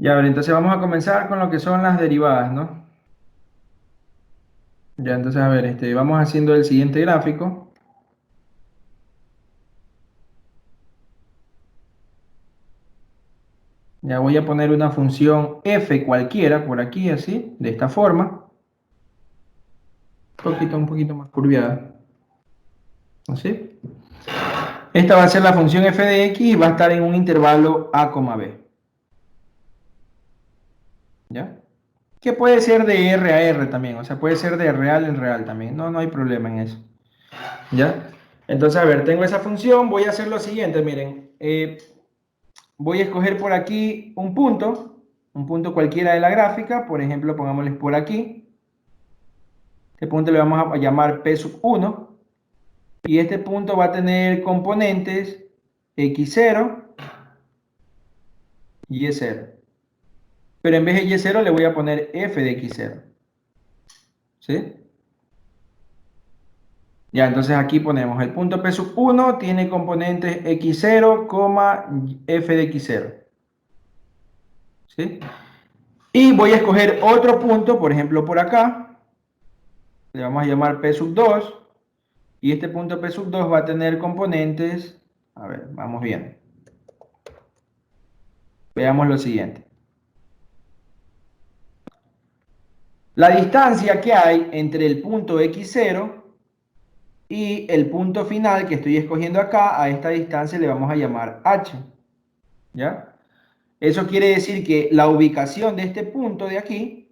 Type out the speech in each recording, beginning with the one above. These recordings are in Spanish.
Ya, a ver, entonces vamos a comenzar con lo que son las derivadas, ¿no? Ya, entonces, a ver, vamos haciendo el siguiente gráfico. Ya voy a poner una función f cualquiera por aquí, así, de esta forma. Un poquito más curviada. Así. Esta va a ser la función f de x y va a estar en un intervalo a, b. ¿Ya? Que puede ser de R a R también, o sea, puede ser de real en real también. No, no hay problema en eso. ¿Ya? Entonces, a ver, tengo esa función, voy a hacer lo siguiente, miren. Voy a escoger por aquí un punto cualquiera de la gráfica, por ejemplo, pongámosles por aquí. Este punto le vamos a llamar P sub 1 y este punto va a tener componentes x0 y y0. Pero en vez de y0 le voy a poner f de x0. ¿Sí? Ya, entonces aquí ponemos el punto P sub 1 tiene componentes x0, f de x0. ¿Sí? Y voy a escoger otro punto, por ejemplo, por acá. Le vamos a llamar P sub 2. Y este punto P sub 2 va a tener componentes. A ver, vamos bien. Veamos lo siguiente. La distancia que hay entre el punto x0 y el punto final que estoy escogiendo acá, a esta distancia le vamos a llamar h. ¿Ya? Eso quiere decir que la ubicación de este punto de aquí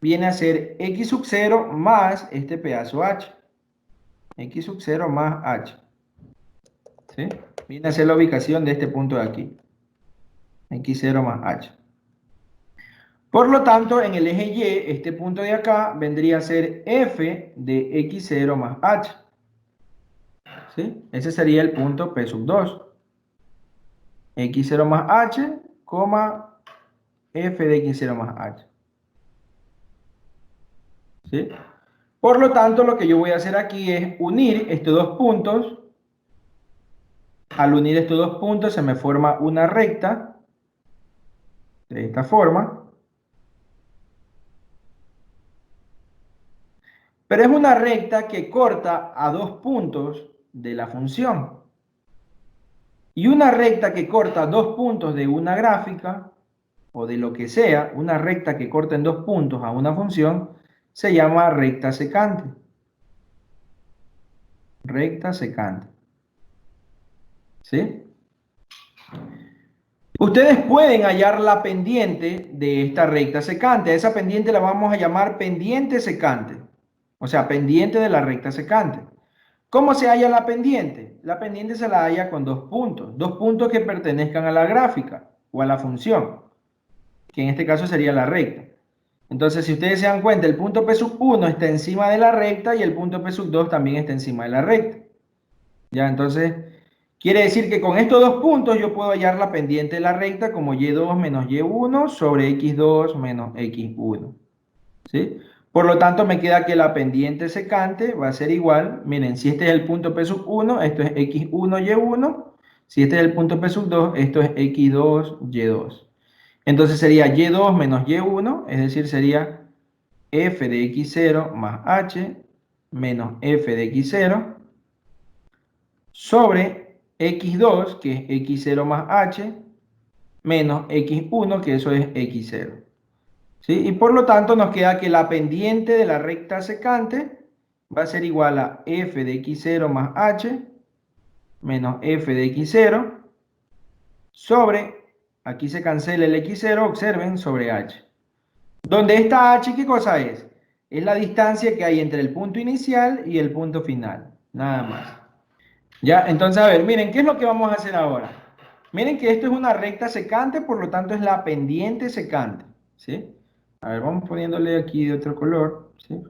viene a ser x sub 0 más este pedazo h. X sub 0 más h. ¿Sí? Viene a ser la ubicación de este punto de aquí. X0 más h. Por lo tanto, en el eje Y, este punto de acá vendría a ser f de x0 más h. ¿Sí? Ese sería el punto P sub 2. X0 más h, f de x0 más h. ¿Sí? Por lo tanto, lo que yo voy a hacer aquí es unir estos dos puntos. Al unir estos dos puntos se me forma una recta de esta forma. Pero es una recta que corta a dos puntos de la función. Y una recta que corta dos puntos de una gráfica, o de lo que sea, una recta que corta en dos puntos a una función, se llama recta secante. Recta secante. ¿Sí? Ustedes pueden hallar la pendiente de esta recta secante. A esa pendiente la vamos a llamar pendiente secante. O sea, pendiente de la recta secante. ¿Cómo se halla la pendiente? La pendiente se la halla con dos puntos que pertenezcan a la gráfica o a la función, que en este caso sería la recta. Entonces, si ustedes se dan cuenta, el punto P sub 1 está encima de la recta y el punto P sub 2 también está encima de la recta. Ya, entonces, quiere decir que con estos dos puntos yo puedo hallar la pendiente de la recta como y2 menos y1 sobre x2 menos x1. ¿Sí? Por lo tanto, me queda que la pendiente secante va a ser igual. Miren, si este es el punto P sub 1, esto es x1, y1. Si este es el punto P sub 2, esto es x2, y2. Entonces sería y2 menos y1, es decir, sería f de x0 más h menos f de x0 sobre x2, que es x0 más h, menos x1, que eso es x0. ¿Sí? Y por lo tanto nos queda que la pendiente de la recta secante va a ser igual a f de x0 más h menos f de x0 sobre, aquí se cancela el x0, observen, sobre h. Donde esta h, ¿qué cosa es? Es la distancia que hay entre el punto inicial y el punto final, nada más. Ya, entonces, a ver, miren, ¿qué es lo que vamos a hacer ahora? Miren que esto es una recta secante, por lo tanto es la pendiente secante, ¿sí? A ver, vamos poniéndole aquí de otro color, ¿sí?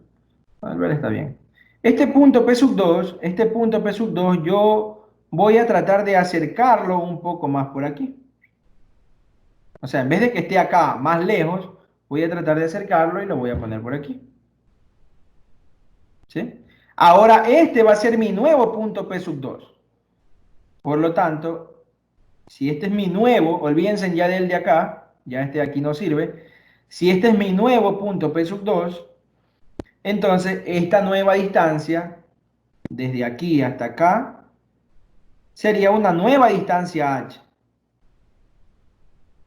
A ver, está bien. Este punto P sub 2, yo voy a tratar de acercarlo un poco más por aquí. O sea, en vez de que esté acá más lejos, voy a tratar de acercarlo y lo voy a poner por aquí, ¿sí? Ahora, este va a ser mi nuevo punto P sub 2. Por lo tanto, si este es mi nuevo, olvídense ya del de acá, ya este de aquí no sirve. Si este es mi nuevo punto P sub 2, entonces esta nueva distancia, desde aquí hasta acá, sería una nueva distancia h.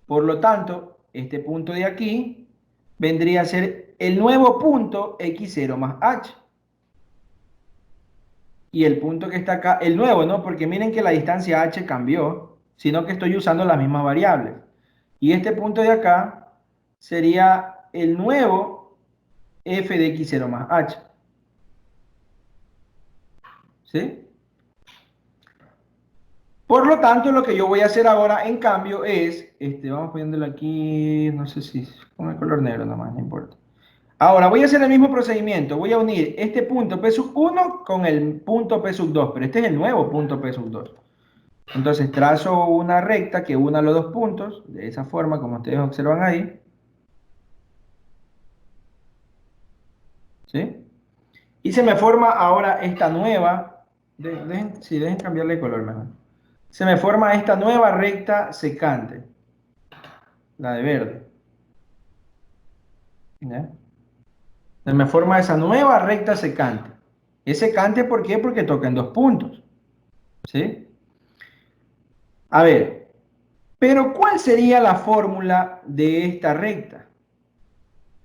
Por lo tanto, este punto de aquí vendría a ser el nuevo punto x0 más h. Y el punto que está acá, el nuevo, ¿no? Porque miren que la distancia h cambió, sino que estoy usando las mismas variables. Y este punto de acá sería el nuevo f de x0 más h. ¿Sí? Por lo tanto, lo que yo voy a hacer ahora, en cambio, es, vamos poniéndolo aquí, no sé si con el color negro nomás, no importa. Ahora voy a hacer el mismo procedimiento. Voy a unir este punto P sub 1 con el punto P sub 2, pero este es el nuevo punto P sub 2. Entonces trazo una recta que una los dos puntos, de esa forma, como ustedes observan ahí. ¿Sí? Y se me forma ahora esta nueva, dejen cambiarle de color mejor. Se me forma esta nueva recta secante, la de verde. ¿Ya? Se me forma esa nueva recta secante. ¿Es secante por qué? Porque toca en dos puntos. ¿Sí? A ver, pero ¿cuál sería la fórmula de esta recta?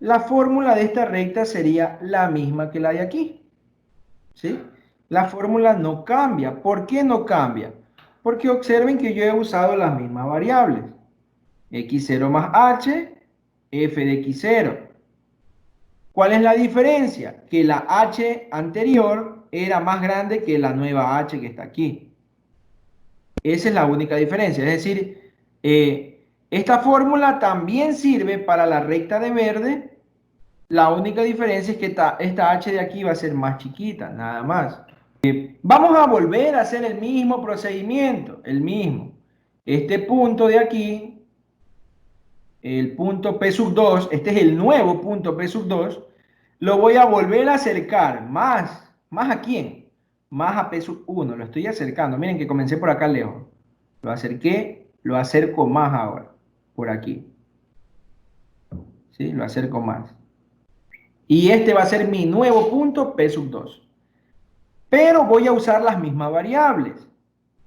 La fórmula de esta recta sería la misma que la de aquí. ¿Sí? La fórmula no cambia. ¿Por qué no cambia? Porque observen que yo he usado las mismas variables. X0 más h, f de x0. ¿Cuál es la diferencia? Que la h anterior era más grande que la nueva h que está aquí. Esa es la única diferencia. Es decir, esta fórmula también sirve para la recta de verde. La única diferencia es que esta h de aquí va a ser más chiquita, nada más. Vamos a volver a hacer el mismo procedimiento, el mismo. Este punto de aquí, el punto P sub 2, este es el nuevo punto P sub 2, lo voy a volver a acercar ¿más a quién? Más a P sub 1, lo estoy acercando. Miren que comencé por acá lejos. Lo acerqué, lo acerco más ahora, por aquí. ¿Sí? Lo acerco más. Y este va a ser mi nuevo punto P sub 2. Pero voy a usar las mismas variables.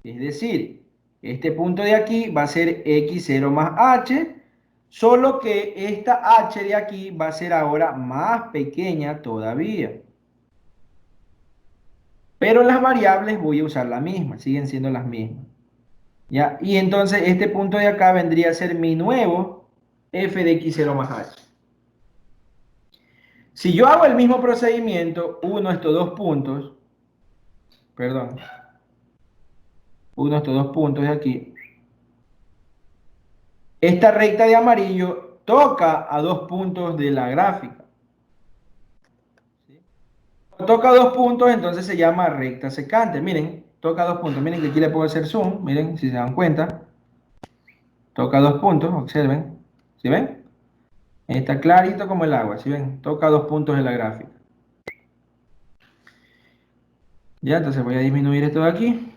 Es decir, este punto de aquí va a ser x0 más h, solo que esta h de aquí va a ser ahora más pequeña todavía. Pero las variables voy a usar la misma, siguen siendo las mismas. ¿Ya? Y entonces este punto de acá vendría a ser mi nuevo f de x0 más h. Si yo hago el mismo procedimiento, uno estos dos puntos, perdón, uno estos dos puntos de aquí, esta recta de amarillo toca a dos puntos de la gráfica. ¿Sí? Toca dos puntos, entonces se llama recta secante. Miren, toca dos puntos. Miren que aquí le puedo hacer zoom. Miren, si se dan cuenta. Toca dos puntos, observen. ¿Sí ven? Está clarito como el agua. ¿Sí ven? Toca dos puntos de la gráfica. Ya, entonces voy a disminuir esto de aquí.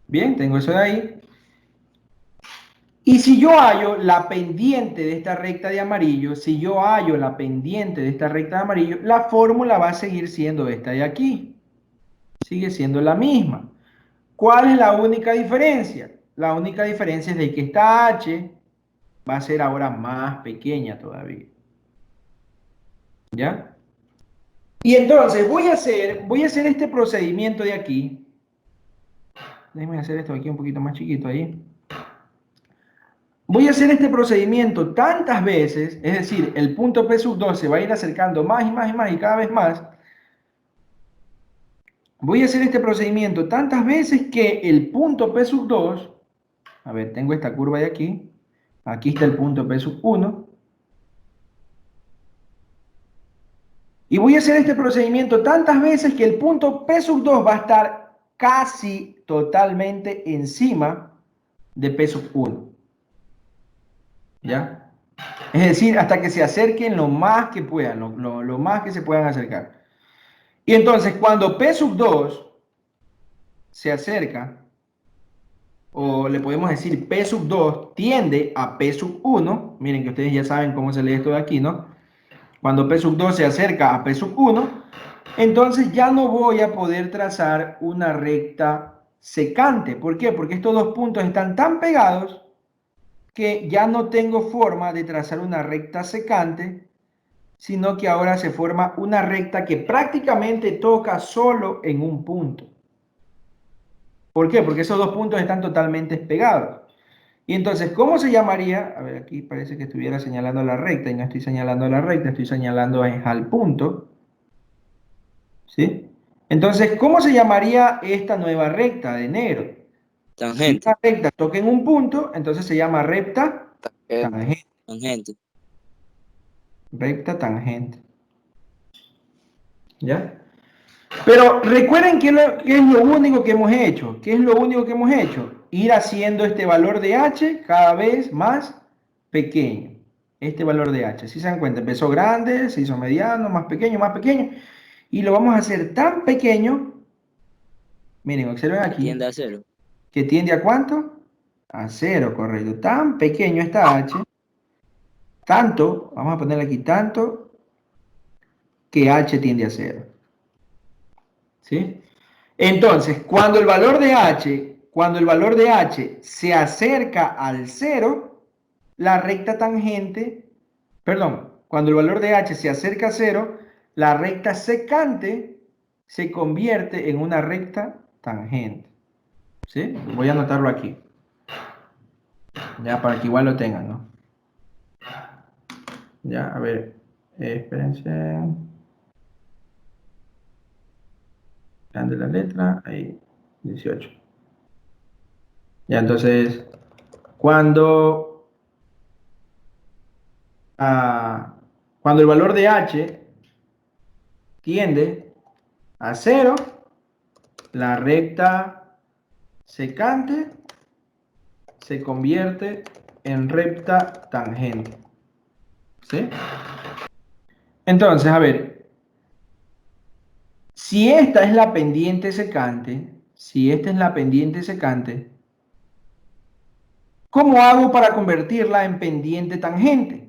Bien, tengo eso de ahí. Y si yo hallo la pendiente de esta recta de amarillo, si yo hallo la pendiente de esta recta de amarillo, la fórmula va a seguir siendo esta de aquí. Sigue siendo la misma. ¿Cuál es la única diferencia? La única diferencia es de que esta h va a ser ahora más pequeña todavía. ¿Ya? Y entonces voy a hacer este procedimiento de aquí. Déjenme hacer esto aquí un poquito más chiquito ahí. Voy a hacer este procedimiento tantas veces, es decir, el punto P sub 2 se va a ir acercando más y más y más y cada vez más. Voy a hacer este procedimiento tantas veces que el punto P sub 2, a ver, tengo esta curva de aquí, aquí está el punto P sub 1, y voy a hacer este procedimiento tantas veces que el punto P sub 2 va a estar casi totalmente encima de P sub 1. ¿Ya? Es decir, hasta que se acerquen lo más que puedan, lo más que se puedan acercar. Y entonces, cuando P sub 2 se acerca, o le podemos decir P sub 2 tiende a P sub 1, miren que ustedes ya saben cómo se lee esto de aquí, ¿no? Cuando P sub 2 se acerca a P sub 1, entonces ya no voy a poder trazar una recta secante. ¿Por qué? Porque estos dos puntos están tan pegados que ya no tengo forma de trazar una recta secante, sino que ahora se forma una recta que prácticamente toca solo en un punto. ¿Por qué? Porque esos dos puntos están totalmente pegados. Y entonces, ¿cómo se llamaría? A ver, aquí parece que estuviera señalando la recta y no estoy señalando la recta, estoy señalando al punto. ¿Sí? Entonces, ¿cómo se llamaría esta nueva recta de negro? Si Tangente. una recta toca en un punto, entonces se llama recta tangente. Tangente. Recta tangente. ¿Ya? Pero recuerden qué es lo único que hemos hecho. ¿Qué es lo único que hemos hecho? Ir haciendo este valor de h cada vez más pequeño. Este valor de h. Si se dan cuenta, empezó grande, se hizo mediano, más pequeño, más pequeño. Y lo vamos a hacer tan pequeño. Miren, observen Que aquí. tiende a cero. ¿Que tiende a cuánto? A cero, correcto. Tan pequeño esta h. Tanto, vamos a ponerle aquí tanto, que h tiende a cero. ¿Sí? Entonces, cuando el valor de h se acerca al cero, la recta tangente, perdón, cuando el valor de h se acerca a cero, la recta secante se convierte en una recta tangente. ¿Sí? Voy a anotarlo aquí. Ya para que igual lo tengan, ¿no? Ya, a ver, espérense. Grande la letra, ahí, 18. Ya, entonces, cuando, ah, cuando el valor de h tiende a cero, la recta secante se convierte en recta tangente. ¿Sí? Entonces, a ver, si esta es la pendiente secante, si esta es la pendiente secante, ¿cómo hago para convertirla en pendiente tangente?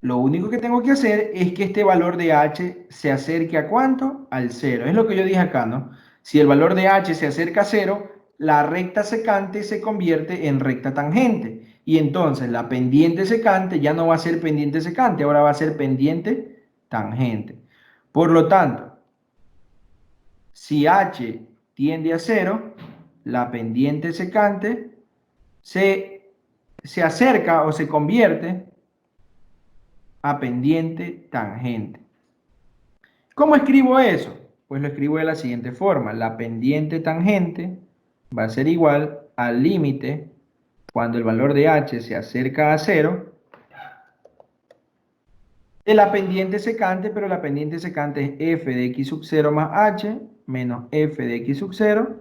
Lo único que tengo que hacer es que este valor de h se acerque a ¿cuánto? Al cero. Es lo que yo dije acá, ¿no? Si el valor de h se acerca a cero, la recta secante se convierte en recta tangente. Y entonces la pendiente secante ya no va a ser pendiente secante, ahora va a ser pendiente tangente. Por lo tanto, si h tiende a cero, la pendiente secante se acerca o se convierte a pendiente tangente. ¿Cómo escribo eso? Pues lo escribo de la siguiente forma. La pendiente tangente va a ser igual al límite cuando el valor de h se acerca a cero de la pendiente secante, pero la pendiente secante es f de x sub 0 más h menos f de x sub 0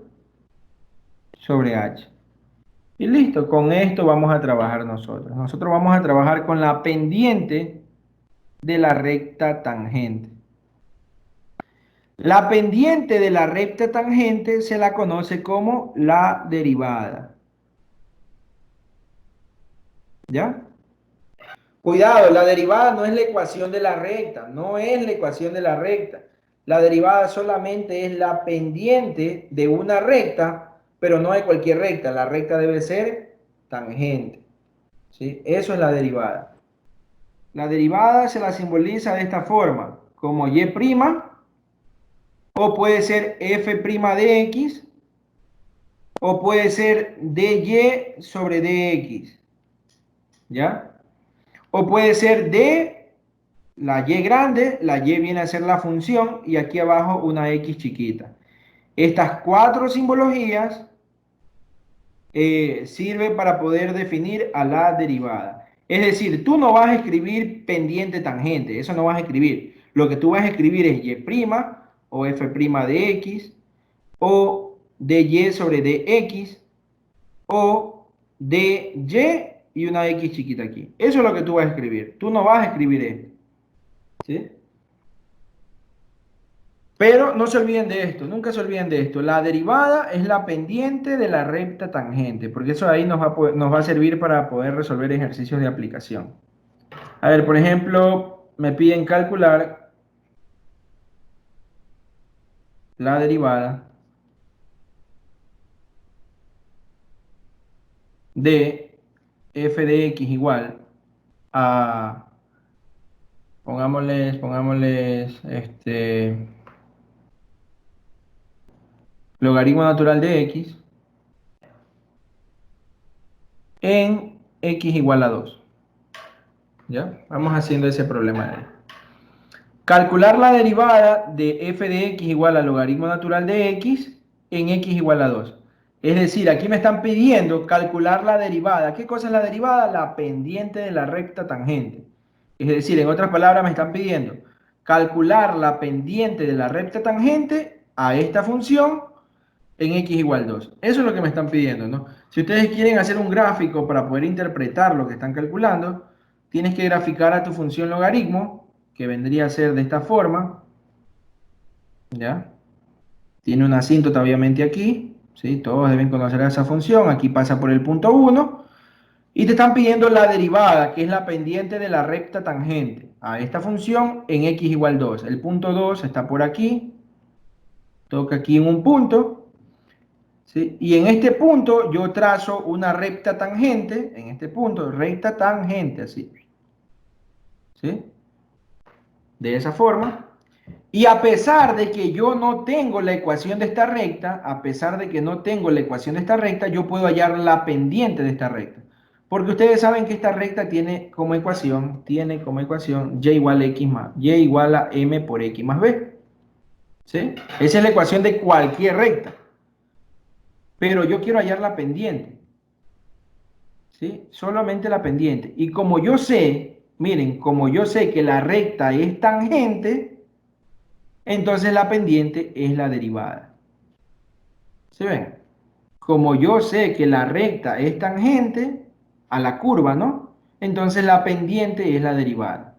sobre h. Y listo, con esto vamos a trabajar nosotros. Nosotros vamos a trabajar con la pendiente de la recta tangente. La pendiente de la recta tangente se la conoce como la derivada. ¿Ya? Cuidado, la derivada no es la ecuación de la recta, no es la ecuación de la recta. La derivada solamente es la pendiente de una recta, pero no de cualquier recta. La recta debe ser tangente. ¿Sí? Eso es la derivada. La derivada se la simboliza de esta forma, como y', o puede ser f' de x, o puede ser dy sobre dx, ¿ya? O puede ser d, la y grande, la y viene a ser la función y aquí abajo una x chiquita. Estas cuatro simbologías sirven para poder definir a la derivada. Es decir, tú no vas a escribir pendiente tangente, eso no vas a escribir. Lo que tú vas a escribir es y' o f' de x o dy sobre dx o dy y una x chiquita aquí. Eso es lo que tú vas a escribir. Tú no vas a escribir esto. ¿Sí? Pero no se olviden de esto, nunca se olviden de esto. La derivada es la pendiente de la recta tangente, porque eso ahí nos va a servir para poder resolver ejercicios de aplicación. A ver, por ejemplo, me piden calcular la derivada de f de x igual a, pongámosles, logaritmo natural de x en x igual a 2. ¿Ya? Vamos haciendo ese problema de ahí. Calcular la derivada de f de x igual al logaritmo natural de x en x igual a 2. Es decir, aquí me están pidiendo calcular la derivada. ¿Qué cosa es la derivada? La pendiente de la recta tangente. Es decir, en otras palabras me están pidiendo calcular la pendiente de la recta tangente a esta función en x igual 2. Eso es lo que me están pidiendo, ¿no? Si ustedes quieren hacer un gráfico para poder interpretar lo que están calculando, tienes que graficar a tu función logaritmo, que vendría a ser de esta forma, ¿ya? Tiene una asíntota obviamente aquí, ¿sí? Todos deben conocer esa función, aquí pasa por el punto 1, y te están pidiendo la derivada, que es la pendiente de la recta tangente a esta función en x igual 2. El punto 2 está por aquí, toca aquí en un punto, ¿sí? Y en este punto yo trazo una recta tangente, en este punto, recta tangente, así, ¿sí? De esa forma. Y a pesar de que yo no tengo la ecuación de esta recta, a pesar de que no tengo la ecuación de esta recta, yo puedo hallar la pendiente de esta recta. Porque ustedes saben que esta recta tiene como ecuación y igual a x más, y igual a m por x más b. ¿Sí? Esa es la ecuación de cualquier recta. Pero yo quiero hallar la pendiente. ¿Sí? Solamente la pendiente. Y como yo sé, miren, como yo sé que la recta es tangente, entonces la pendiente es la derivada. ¿Sí ven? Como yo sé que la recta es tangente a la curva, ¿no? Entonces la pendiente es la derivada.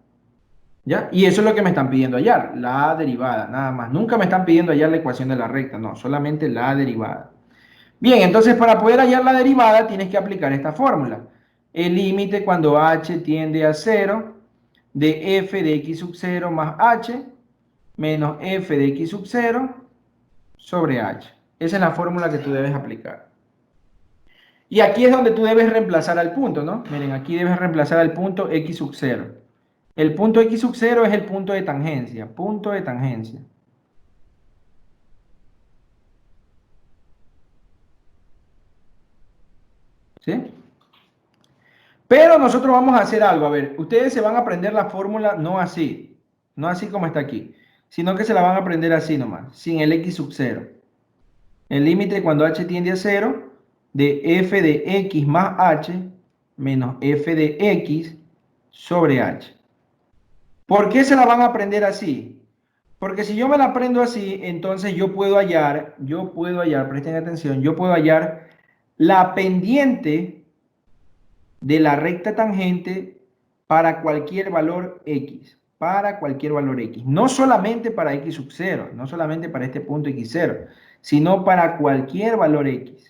¿Ya? Y eso es lo que me están pidiendo hallar, la derivada, nada más. Nunca me están pidiendo hallar la ecuación de la recta, no, solamente la derivada. Bien, entonces para poder hallar la derivada tienes que aplicar esta fórmula. El límite cuando h tiende a 0 de f de x sub 0 más h menos f de x sub 0 sobre h. Esa es la fórmula que tú debes aplicar. Y aquí es donde tú debes reemplazar al punto, ¿no? Miren, aquí debes reemplazar al punto x sub 0. El punto x sub 0 es el punto de tangencia. Punto de tangencia. ¿Sí? Pero nosotros vamos a hacer algo. A ver, ustedes se van a aprender la fórmula no así. No así como está aquí. Sino que se la van a aprender así nomás. Sin el x sub 0. El límite cuando h tiende a 0 de f de x más h menos f de x sobre h. ¿Por qué se la van a aprender así? Porque si yo me la aprendo así, entonces presten atención, yo puedo hallar la pendiente de la recta tangente para cualquier valor x, no solamente para x sub 0, no solamente para este punto x0, sino para cualquier valor x.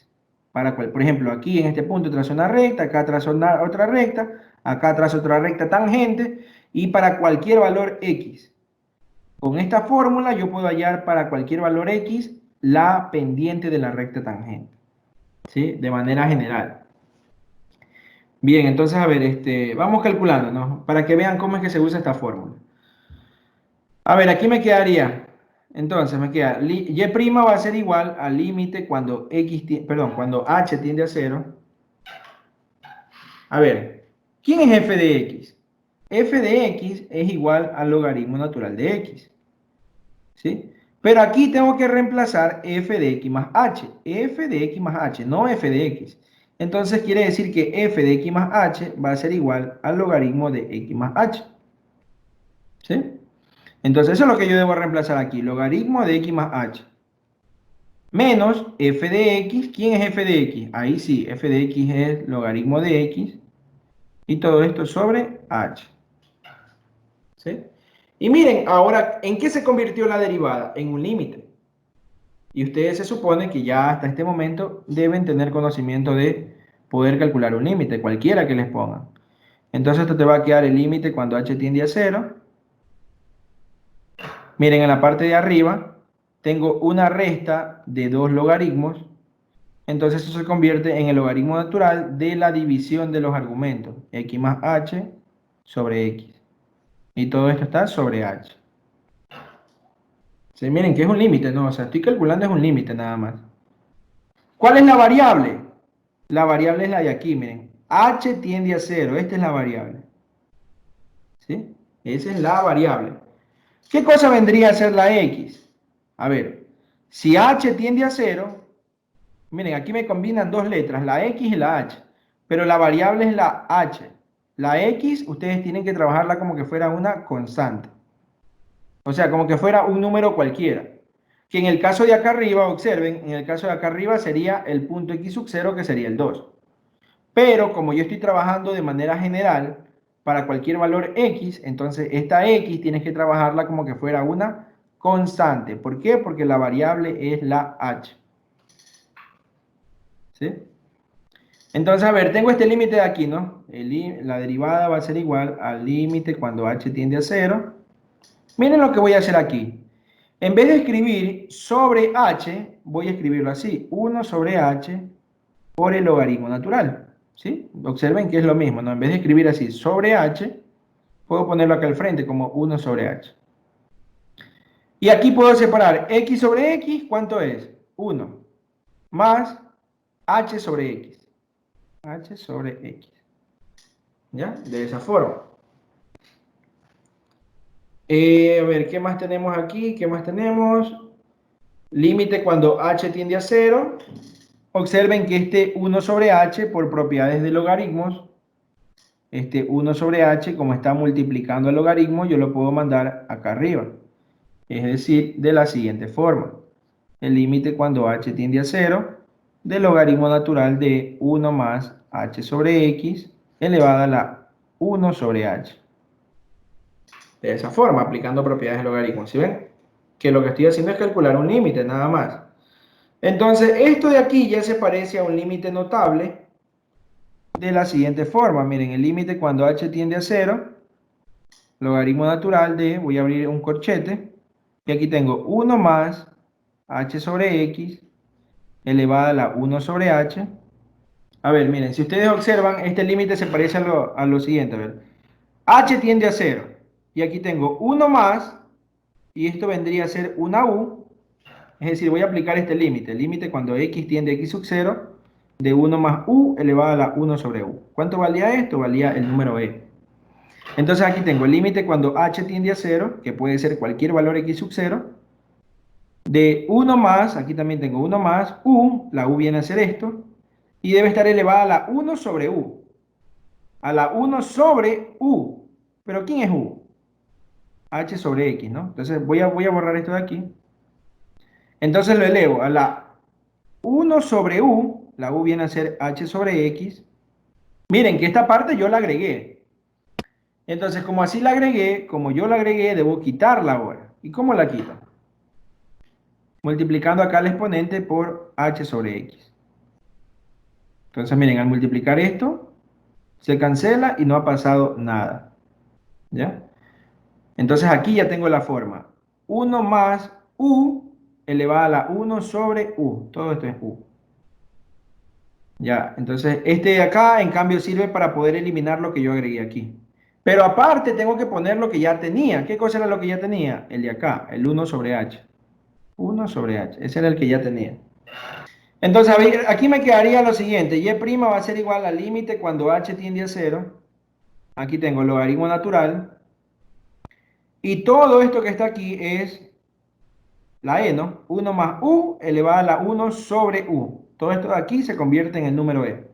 Por ejemplo, aquí en este punto trazo una recta, acá trazo otra recta, acá trazo otra recta tangente, y para cualquier valor x. Con esta fórmula yo puedo hallar para cualquier valor x la pendiente de la recta tangente, ¿sí? De manera general. Bien, entonces, a ver, vamos calculando, ¿no? Para que vean cómo es que se usa esta fórmula. A ver, aquí me quedaría, entonces me queda, y' va a ser igual al límite cuando cuando h tiende a 0. A ver, ¿quién es f de x? F de x es igual al logaritmo natural de x, ¿sí? Pero aquí tengo que reemplazar f de x más h, no f de x. Entonces quiere decir que f de x más h va a ser igual al logaritmo de x más h, ¿sí? Entonces eso es lo que yo debo reemplazar aquí, logaritmo de x más h. Menos f de x, ¿quién es f de x? Ahí sí, f de x es logaritmo de x y todo esto sobre h, ¿sí? Y miren, ahora, ¿en qué se convirtió la derivada? En un límite. Y ustedes se supone que ya hasta este momento deben tener conocimiento de poder calcular un límite, cualquiera que les pongan. Entonces esto te va a quedar el límite cuando h tiende a 0. Miren, en la parte de arriba tengo una resta de dos logaritmos. Entonces eso se convierte en el logaritmo natural de la división de los argumentos. X más h sobre x. Y todo esto está sobre h. Sí, miren que es un límite, ¿no? O sea, estoy calculando es un límite nada más. ¿Cuál es la variable? La variable es la de aquí, miren. H tiende a 0. Esta es la variable. ¿Sí? Esa es la variable. ¿Qué cosa vendría a ser la X? A ver, si H tiende a 0, miren, aquí me combinan dos letras, la X y la H. Pero la variable es la H. La X, ustedes tienen que trabajarla como que fuera una constante. O sea, como que fuera un número cualquiera. Que en el caso de acá arriba, observen, en el caso de acá arriba sería el punto X sub 0, que sería el 2. Pero como yo estoy trabajando de manera general para cualquier valor X, entonces esta X tienes que trabajarla como que fuera una constante. ¿Por qué? Porque la variable es la H. ¿Sí? Entonces, a ver, tengo este límite de aquí, ¿no? La derivada va a ser igual al límite cuando h tiende a 0. Miren lo que voy a hacer aquí. En vez de escribir sobre h, voy a escribirlo así. 1 sobre h por el logaritmo natural. ¿Sí? Observen que es lo mismo, ¿no? En vez de escribir así sobre h, puedo ponerlo acá al frente como 1 sobre h. Y aquí puedo separar x sobre x, ¿cuánto es? 1 más h sobre x. H sobre x. ¿Ya? De esa forma. A ver, ¿qué más tenemos aquí? ¿Qué más tenemos? Límite cuando h tiende a 0. Observen que este 1 sobre h, por propiedades de logaritmos, este 1 sobre h, como está multiplicando el logaritmo, yo lo puedo mandar acá arriba. Es decir, de la siguiente forma. El límite cuando h tiende a 0 del logaritmo natural de 1 más h sobre x elevada a la 1 sobre h. De esa forma, aplicando propiedades de logaritmo. ¿Sí ven? Que lo que estoy haciendo es calcular un límite, nada más. Entonces, esto de aquí ya se parece a un límite notable de la siguiente forma. Miren, el límite cuando h tiende a 0, logaritmo natural de, voy a abrir un corchete, y aquí tengo 1 más h sobre x elevada a la 1 sobre h. A ver, miren, si ustedes observan, este límite se parece a lo siguiente. A ver, h tiende a 0, y aquí tengo 1 más, y esto vendría a ser una u. Es decir, voy a aplicar este límite. El límite cuando x tiende a x sub 0 de 1 más u elevado a la 1 sobre u. ¿Cuánto valía esto? Valía el número e. Entonces aquí tengo el límite cuando h tiende a 0, que puede ser cualquier valor x sub 0, de 1 más, aquí también tengo 1 más u, la u viene a ser esto, y debe estar elevada a la 1 sobre u. A la 1 sobre u. ¿Pero quién es u? H sobre x, ¿no? Entonces voy a borrar esto de aquí. Entonces lo elevo a la 1 sobre u, la u viene a ser h sobre x. Miren que esta parte yo la agregué. Entonces, como así la agregué, como yo la agregué, debo quitarla ahora. ¿Y cómo la quito? Multiplicando acá el exponente por h sobre x. Entonces, miren, al multiplicar esto, se cancela y no ha pasado nada. ¿Ya? Entonces aquí ya tengo la forma. 1 más u elevada a la 1 sobre u. Todo esto es u. Ya, entonces este de acá en cambio sirve para poder eliminar lo que yo agregué aquí. Pero aparte tengo que poner lo que ya tenía. ¿Qué cosa era lo que ya tenía? El de acá, el 1 sobre h. 1 sobre h, ese era el que ya tenía. Entonces, a ver, aquí me quedaría lo siguiente. Y' va a ser igual al límite cuando h tiende a 0. Aquí tengo el logaritmo natural. Y todo esto que está aquí es la e, ¿no? 1 más u elevada a la 1 sobre u. Todo esto de aquí se convierte en el número e.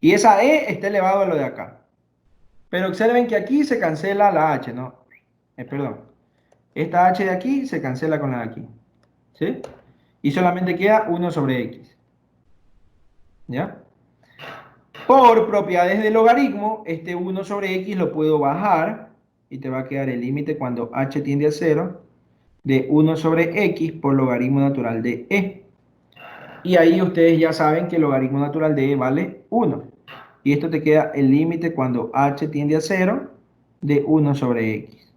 Y esa e está elevado a lo de acá. Pero observen que aquí se cancela la h, ¿no? Perdón. Esta h de aquí se cancela con la de aquí. ¿Sí? Y solamente queda 1 sobre x. ¿Ya? Por propiedades del logaritmo, este 1 sobre x lo puedo bajar y te va a quedar el límite cuando h tiende a 0 de 1 sobre x por logaritmo natural de e. Y ahí ustedes ya saben que el logaritmo natural de e vale 1. Y esto te queda el límite cuando h tiende a 0 de 1 sobre x.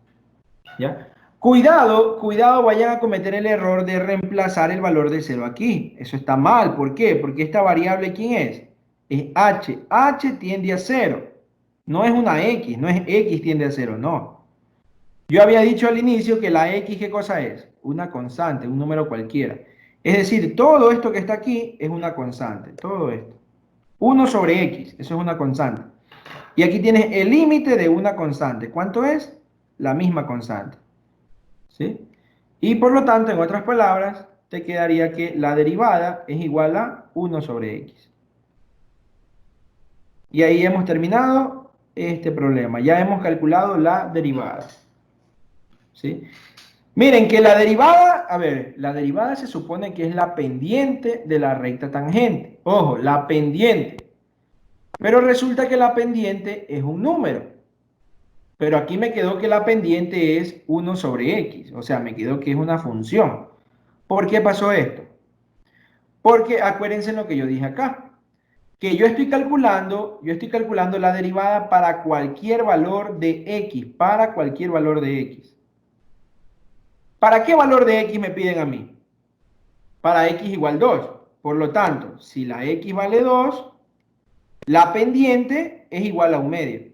¿Ya? Cuidado, cuidado, vayan a cometer el error de reemplazar el valor de 0 aquí. Eso está mal. ¿Por qué? Porque esta variable, ¿quién es? Es h. H tiende a 0. No es una x, no es x tiende a 0, no. Yo había dicho al inicio que la x, ¿qué cosa es? Una constante, un número cualquiera. Es decir, todo esto que está aquí es una constante, todo esto. 1 sobre x, eso es una constante. Y aquí tienes el límite de una constante. ¿Cuánto es? La misma constante. ¿Sí? Y por lo tanto, en otras palabras, te quedaría que la derivada es igual a 1 sobre x. Y ahí hemos terminado este problema. Ya hemos calculado la derivada. ¿Sí? Miren que la derivada, a ver, la derivada se supone que es la pendiente de la recta tangente. Ojo, la pendiente. Pero resulta que la pendiente es un número. Pero aquí me quedó que la pendiente es 1 sobre x. O sea, me quedó que es una función. ¿Por qué pasó esto? Porque acuérdense en lo que yo dije acá. Que yo estoy calculando la derivada para cualquier valor de x. Para cualquier valor de x. ¿Para qué valor de x me piden a mí? Para x igual 2. Por lo tanto, si la x vale 2, la pendiente es igual a 1/2.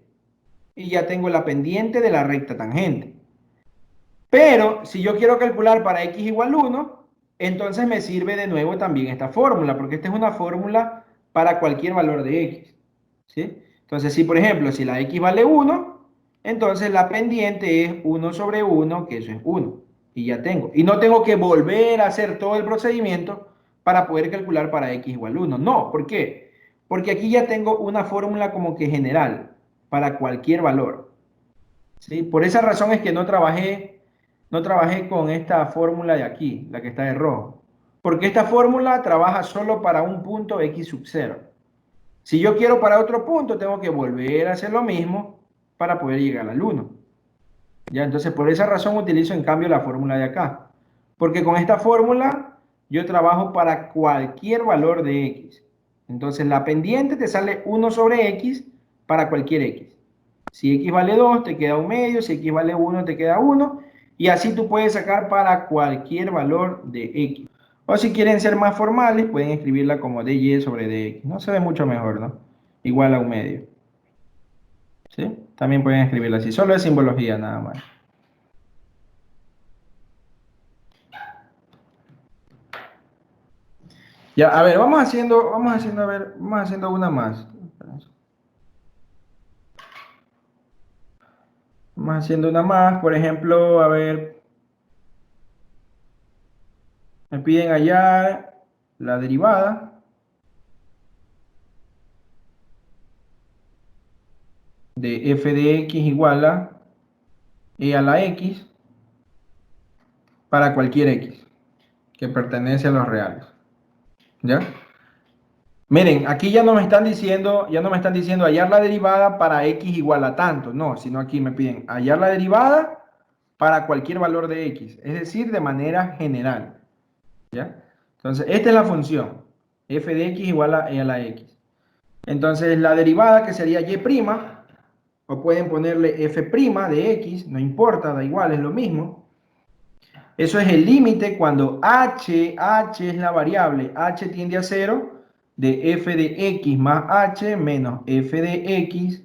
Y ya tengo la pendiente de la recta tangente. Pero si yo quiero calcular para x igual 1, entonces me sirve de nuevo también esta fórmula, porque esta es una fórmula para cualquier valor de x. ¿Sí? Entonces, si por ejemplo, si la x vale 1, entonces la pendiente es 1 sobre 1, que eso es 1. Y ya tengo. Y no tengo que volver a hacer todo el procedimiento para poder calcular para x igual 1. No, ¿por qué? Porque aquí ya tengo una fórmula como que general para cualquier valor. ¿Sí? Por esa razón es que no trabajé con esta fórmula de aquí, la que está de rojo. Porque esta fórmula trabaja solo para un punto x sub 0. Si yo quiero para otro punto, tengo que volver a hacer lo mismo para poder llegar al 1. ¿Ya? Entonces, por esa razón utilizo en cambio la fórmula de acá. Porque con esta fórmula yo trabajo para cualquier valor de x. Entonces, la pendiente te sale 1 sobre x para cualquier x. Si x vale 2, te queda 1/2. Si x vale 1, te queda 1. Y así tú puedes sacar para cualquier valor de x. O si quieren ser más formales, pueden escribirla como dy sobre dx. No se ve mucho mejor, ¿no? Igual a 1/2. ¿Sí? También pueden escribirla así. Solo es simbología nada más. Ya, a ver, vamos haciendo una más. Vamos haciendo una más, por ejemplo, a ver, me piden hallar la derivada de f de x igual a e a la x para cualquier x que pertenece a los reales. ¿Ya? Miren, aquí ya no me están diciendo hallar la derivada para x igual a tanto, no, sino aquí me piden hallar la derivada para cualquier valor de x, es decir, de manera general. ¿Ya? Entonces, esta es la función, f de x igual a e a la x. Entonces, la derivada que sería y', o pueden ponerle f' de x, no importa, da igual, es lo mismo. Eso es el límite cuando h es la variable, h tiende a 0, de f de x más h menos f de x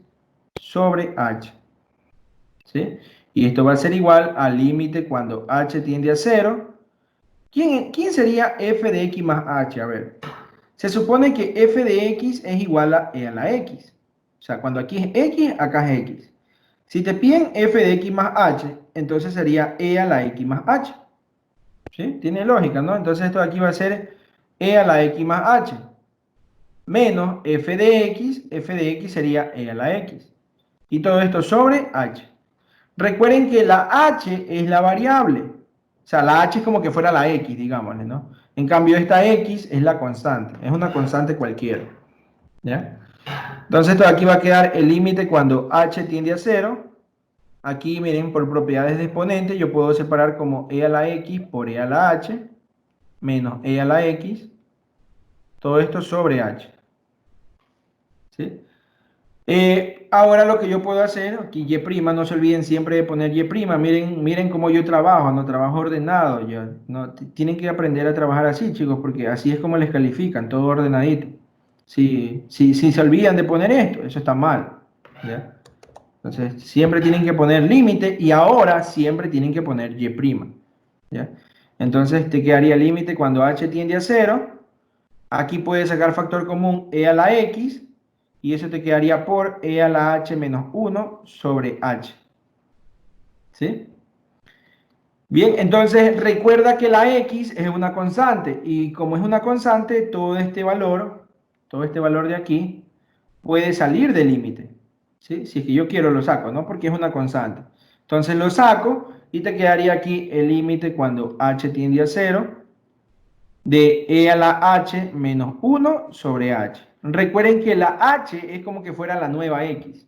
sobre h. ¿Sí? Y esto va a ser igual al límite cuando h tiende a 0. ¿Quién sería f de x más h? A ver, se supone que f de x es igual a e a la x. O sea, cuando aquí es x, acá es x. Si te piden f de x más h, entonces sería e a la x más h. ¿Sí? Tiene lógica, ¿no? Entonces esto de aquí va a ser e a la x más h. Menos f de x sería e a la x. Y todo esto sobre h. Recuerden que la h es la variable. O sea, la h es como que fuera la x, digámosle, ¿no? En cambio, esta x es la constante. Es una constante cualquiera. ¿Ya? Entonces, esto de aquí va a quedar el límite cuando h tiende a 0 aquí miren, por propiedades de exponente, yo puedo separar como e a la x por e a la h menos e a la x, todo esto sobre h. ¿Sí? Ahora lo que yo puedo hacer, aquí y', no se olviden siempre de poner y', miren cómo yo trabajo, no trabajo ordenado, yo, no, tienen que aprender a trabajar así, chicos, porque así es como les califican, todo ordenadito. Si se olvidan de poner esto, eso está mal, ¿ya? Entonces, siempre tienen que poner límite y ahora siempre tienen que poner y', ¿ya? Entonces, te quedaría límite cuando h tiende a 0. Aquí puedes sacar factor común e a la x y eso te quedaría por e a la h menos 1 sobre h. ¿Sí? Bien, entonces recuerda que la x es una constante y como es una constante, todo este valor de aquí, puede salir del límite. ¿Sí? Si es que yo quiero lo saco, ¿no? Porque es una constante. Entonces lo saco y te quedaría aquí el límite cuando h tiende a 0 de e a la h menos 1 sobre h. Recuerden que la h es como que fuera la nueva x,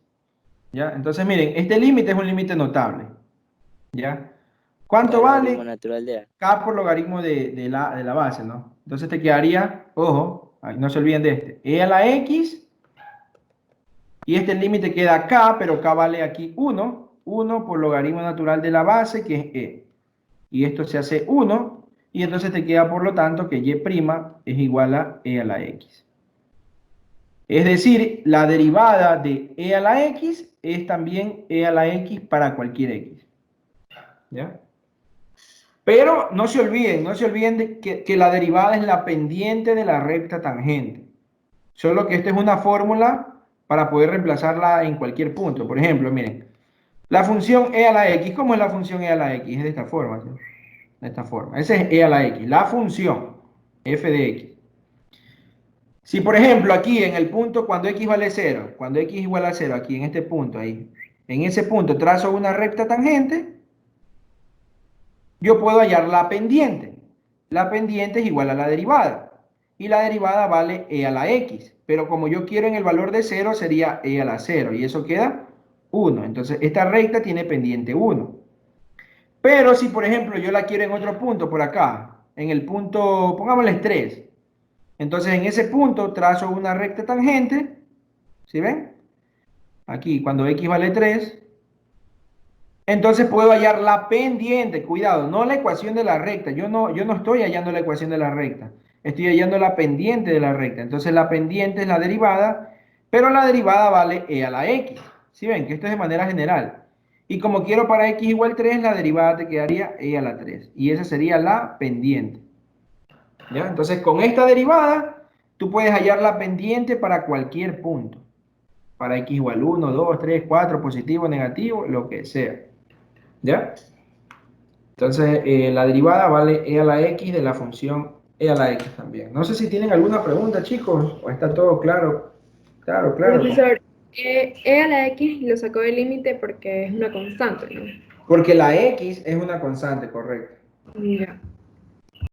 ¿ya? Entonces, miren, este límite es un límite notable, ¿ya? K ¿Cuánto logaritmo vale? natural de A. K por logaritmo de la base, ¿no? Entonces te quedaría, ojo, no se olviden de este, e a la x, y este límite queda k, pero k vale aquí 1 por logaritmo natural de la base, que es e. Y esto se hace 1, y entonces te queda, por lo tanto, que y' es igual a e a la x. Es decir, la derivada de e a la x es también e a la x para cualquier x. ¿Ya? Pero no se olviden de que la derivada es la pendiente de la recta tangente. Solo que esta es una fórmula para poder reemplazarla en cualquier punto. Por ejemplo, miren, la función e a la x, ¿cómo es la función e a la x? Es de esta forma, ¿sí? De esta forma. Esa es e a la x, la función f de x. Si por ejemplo aquí en el punto cuando x vale 0, cuando x igual a 0, aquí en este punto ahí, en ese punto trazo una recta tangente, yo puedo hallar la pendiente. La pendiente es igual a la derivada. Y la derivada vale e a la x. Pero como yo quiero en el valor de 0, sería e a la 0. Y eso queda 1. Entonces esta recta tiene pendiente 1. Pero si por ejemplo yo la quiero en otro punto, por acá, en el punto, pongámosle 3. Entonces en ese punto trazo una recta tangente. ¿Sí ven? Aquí, cuando x vale 3, entonces puedo hallar la pendiente. Cuidado, no la ecuación de la recta. Yo no estoy hallando la ecuación de la recta. Estoy hallando la pendiente de la recta. Entonces la pendiente es la derivada, pero la derivada vale e a la x. ¿Sí ven? Que esto es de manera general. Y como quiero para x igual 3, la derivada te quedaría e a la 3. Y esa sería la pendiente. ¿Ya? Entonces con esta derivada, tú puedes hallar la pendiente para cualquier punto. Para x igual 1, 2, 3, 4, positivo, negativo, lo que sea. ¿Ya? Entonces, la derivada vale e a la x de la función e a la x también. No sé si tienen alguna pregunta, chicos, o está todo claro. Claro, claro. Profesor, e a la x lo sacó del límite porque es una constante, ¿no? Porque la x es una constante, correcto. Ya.